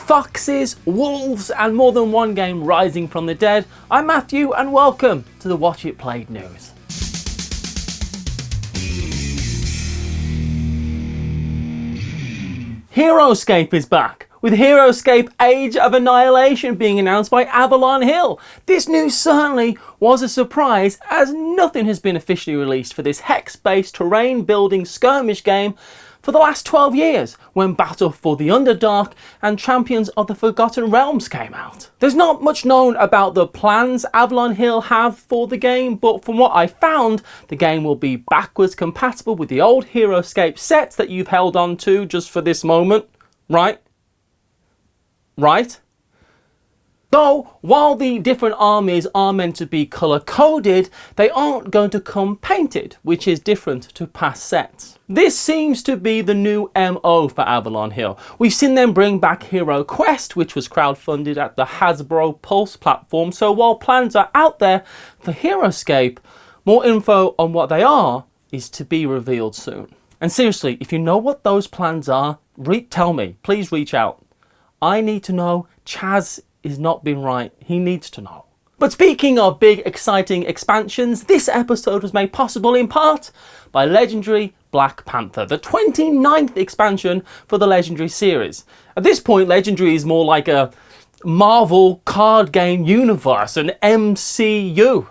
foxes, wolves, and more than one game rising from the dead. I'm Matthew, and welcome to the Watch It Played news. HeroScape is back, with HeroScape Age of Annihilation being announced by Avalon Hill. This news certainly was a surprise, as nothing has been officially released for this hex-based terrain building skirmish game for the last 12 years, when Battle for the Underdark and Champions of the Forgotten Realms came out. There's not much known about the plans Avalon Hill have for the game, but from what I found, the game will be backwards compatible with the old HeroScape sets that you've held on to just for this moment, right? Right? Though, while the different armies are meant to be colour-coded, they aren't going to come painted, which is different to past sets. This seems to be the new MO for Avalon Hill. We've seen them bring back Hero Quest, which was crowdfunded at the Hasbro Pulse platform, so while plans are out there for HeroScape, more info on what they are is to be revealed soon. And seriously, if you know what those plans are, tell me. Please reach out. I need to know. Chaz is not being right. He needs to know. But speaking of big, exciting expansions, this episode was made possible in part by legendary Black Panther, the 29th expansion for the Legendary series. At this point, Legendary is more like a Marvel card game universe, an MCU.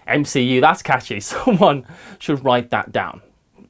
MCU, that's catchy. Someone should write that down.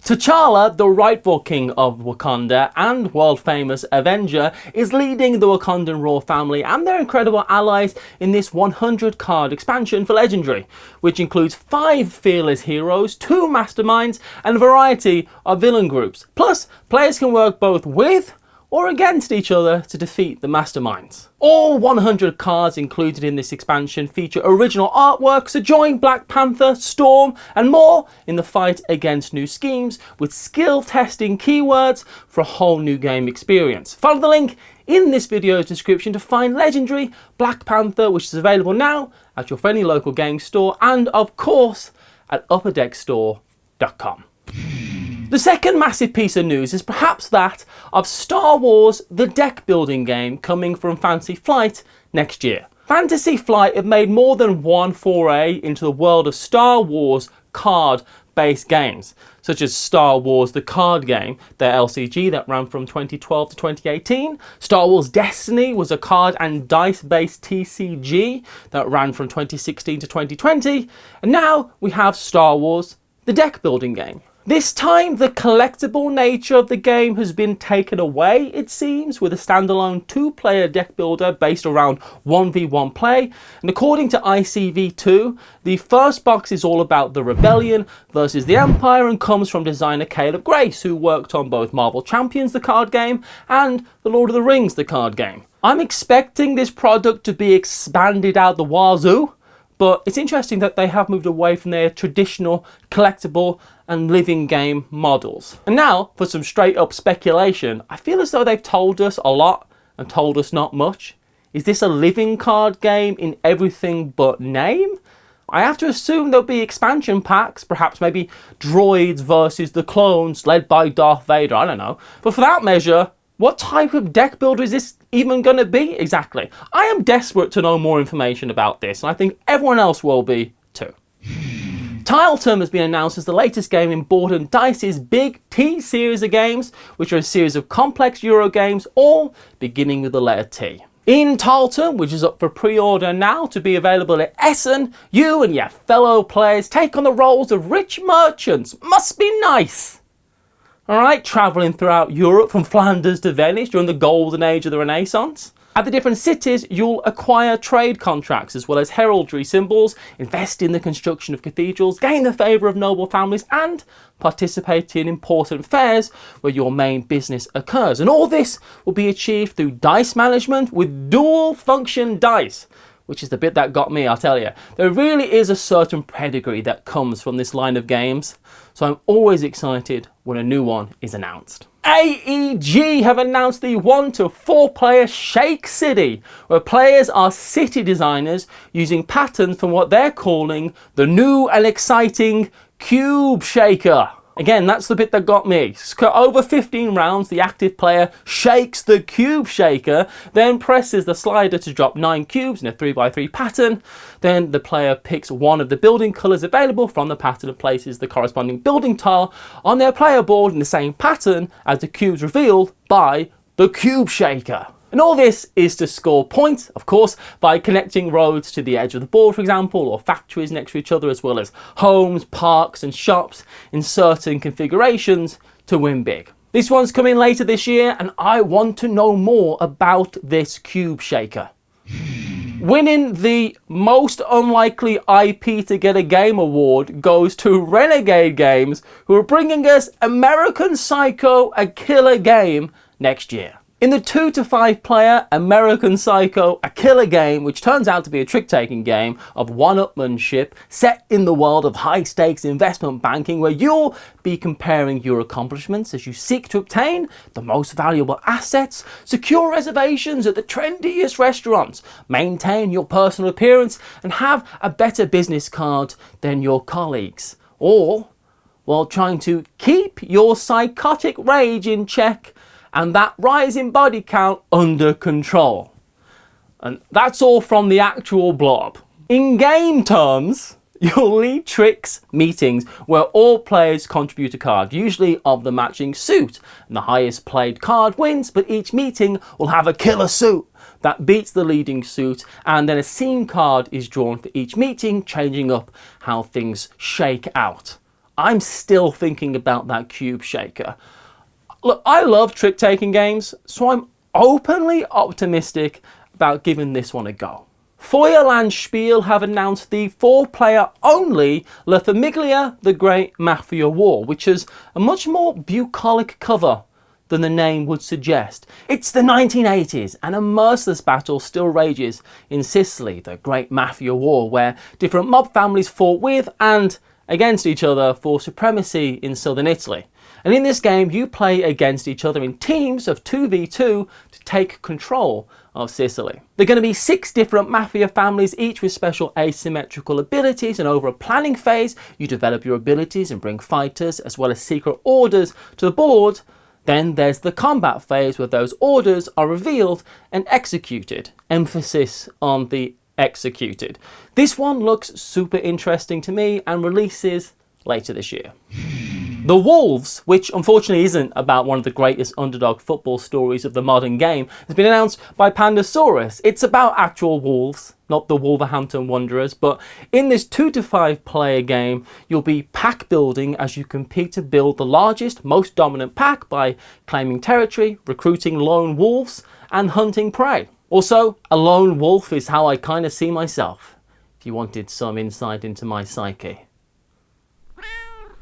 T'Challa, the rightful king of Wakanda and world-famous Avenger, is leading the Wakandan royal family and their incredible allies in this 100-card expansion for Legendary, which includes 5 fearless heroes, 2 masterminds, and a variety of villain groups. Plus, players can work both with or against each other to defeat the masterminds. All 100 cards included in this expansion feature original artwork, so join Black Panther, Storm, and more in the fight against new schemes with skill testing keywords for a whole new game experience. Follow the link in this video's description to find Legendary Black Panther, which is available now at your friendly local game store and of course at upperdeckstore.com. The second massive piece of news is perhaps that of Star Wars the deck building game coming from Fantasy Flight next year. Fantasy Flight have made more than one foray into the world of Star Wars card-based games, such as Star Wars the card game, their LCG that ran from 2012 to 2018. Star Wars Destiny was a card and dice-based TCG that ran from 2016 to 2020. And now we have Star Wars the deck building game. This time, the collectible nature of the game has been taken away, it seems, with a standalone 2-player deck builder based around 1v1 play. And according to ICV2, the first box is all about the Rebellion versus the Empire and comes from designer Caleb Grace, who worked on both Marvel Champions, the card game, and The Lord of the Rings, the card game. I'm expecting this product to be expanded out the wazoo, but it's interesting that they have moved away from their traditional collectible and living game models. And now, for some straight up speculation, I feel as though they've told us a lot and told us not much. Is this a living card game in everything but name? I have to assume there'll be expansion packs, perhaps maybe droids versus the clones led by Darth Vader, I don't know. But for that measure, what type of deck builder is this even going to be exactly? I am desperate to know more information about this, and I think everyone else will be too. Tiletum has been announced as the latest game in Board&Dice's Big T series of games, which are a series of complex Euro games, all beginning with the letter T. In Tiletum, which is up for pre-order now to be available at Essen, you and your fellow players take on the roles of rich merchants. Must be nice. Alright, travelling throughout Europe from Flanders to Venice during the golden age of the Renaissance. At the different cities, you'll acquire trade contracts as well as heraldry symbols, invest in the construction of cathedrals, gain the favour of noble families, and participate in important fairs where your main business occurs. And all this will be achieved through dice management with dual function dice, which is the bit that got me, I'll tell you. There really is a certain pedigree that comes from this line of games, so I'm always excited when a new one is announced. AEG have announced the 1 to 4 player Shake City, where players are city designers using patterns from what they're calling the new and exciting Cube Shaker. Again, that's the bit that got me. Over 15 rounds, the active player shakes the cube shaker, then presses the slider to drop 9 cubes in a 3x3 pattern. Then the player picks one of the building colours available from the pattern and places the corresponding building tile on their player board in the same pattern as the cubes revealed by the cube shaker. And all this is to score points, of course, by connecting roads to the edge of the board, for example, or factories next to each other, as well as homes, parks and shops in certain configurations to win big. This one's coming later this year, and I want to know more about this cube shaker. Winning the most unlikely IP to get a game award goes to Renegade Games, who are bringing us American Psycho, a killer game next year. In the 2 to 5 player American Psycho, a killer game, which turns out to be a trick-taking game of one-upmanship set in the world of high-stakes investment banking, where you'll be comparing your accomplishments as you seek to obtain the most valuable assets, secure reservations at the trendiest restaurants, maintain your personal appearance, and have a better business card than your colleagues, all while trying to keep your psychotic rage in check and that rise in body count under control. And that's all from the actual blob. In game terms, you'll lead tricks meetings where all players contribute a card, usually of the matching suit, and the highest played card wins, but each meeting will have a killer suit that beats the leading suit, and then a scene card is drawn for each meeting, changing up how things shake out. I'm still thinking about that cube shaker. Look, I love trick-taking games, so I'm openly optimistic about giving this one a go. Feuerland Spiel have announced the 4-player only La Famiglia, the Great Mafia War, which has a much more bucolic cover than the name would suggest. It's the 1980s, and a merciless battle still rages in Sicily, the Great Mafia War, where different mob families fought with and against each other for supremacy in southern Italy. And in this game, you play against each other in teams of 2v2 to take control of Sicily. There are going to be 6 different mafia families, each with special asymmetrical abilities, and over a planning phase, you develop your abilities and bring fighters as well as secret orders to the board. Then there's the combat phase, where those orders are revealed and executed. Emphasis on the executed. This one looks super interesting to me and releases later this year. The Wolves, which unfortunately isn't about one of the greatest underdog football stories of the modern game, has been announced by Panther. It's about actual wolves, not the Wolverhampton Wanderers, but in this 2 to 5 player game, you'll be pack building as you compete to build the largest, most dominant pack by claiming territory, recruiting lone wolves, and hunting prey. Also, a lone wolf is how I kind of see myself, if you wanted some insight into my psyche.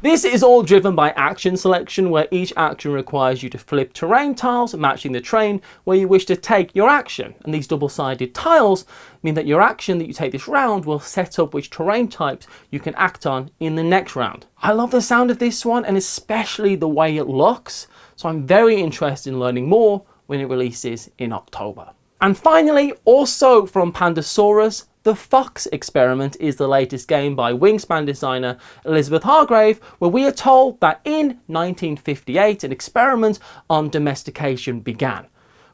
This is all driven by action selection, where each action requires you to flip terrain tiles matching the terrain where you wish to take your action. And these double-sided tiles mean that your action that you take this round will set up which terrain types you can act on in the next round. I love the sound of this one, and especially the way it looks, so I'm very interested in learning more when it releases in October. And finally, also from Pandasaurus, The Fox Experiment is the latest game by Wingspan designer Elizabeth Hargrave, where we are told that in 1958 an experiment on domestication began.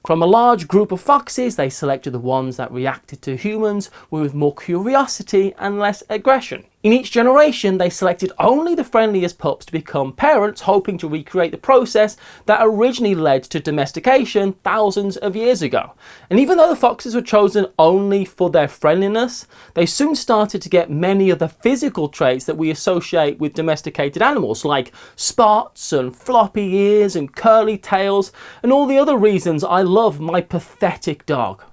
From a large group of foxes, they selected the ones that reacted to humans with more curiosity and less aggression. In each generation, they selected only the friendliest pups to become parents, hoping to recreate the process that originally led to domestication thousands of years ago. And even though the foxes were chosen only for their friendliness, they soon started to get many of the physical traits that we associate with domesticated animals, like spots and floppy ears and curly tails, and all the other reasons I love my pathetic dog.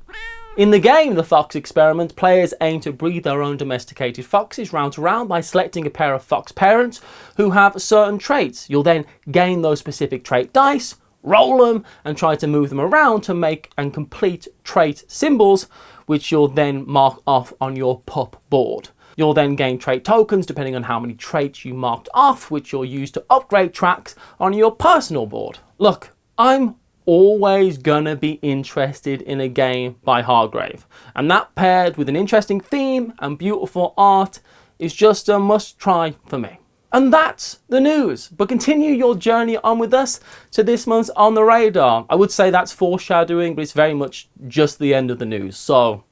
In the game, The Fox Experiment, players aim to breed their own domesticated foxes round to round by selecting a pair of fox parents who have certain traits. You'll then gain those specific trait dice, roll them, and try to move them around to make and complete trait symbols, which you'll then mark off on your pup board. You'll then gain trait tokens depending on how many traits you marked off, which you'll use to upgrade tracks on your personal board. Look, I'm always gonna be interested in a game by Hargrave, and that paired with an interesting theme and beautiful art is just a must try for me. And that's the news. But continue your journey on with us to this month's On the Radar. I would say that's foreshadowing, but it's very much just the end of the news. So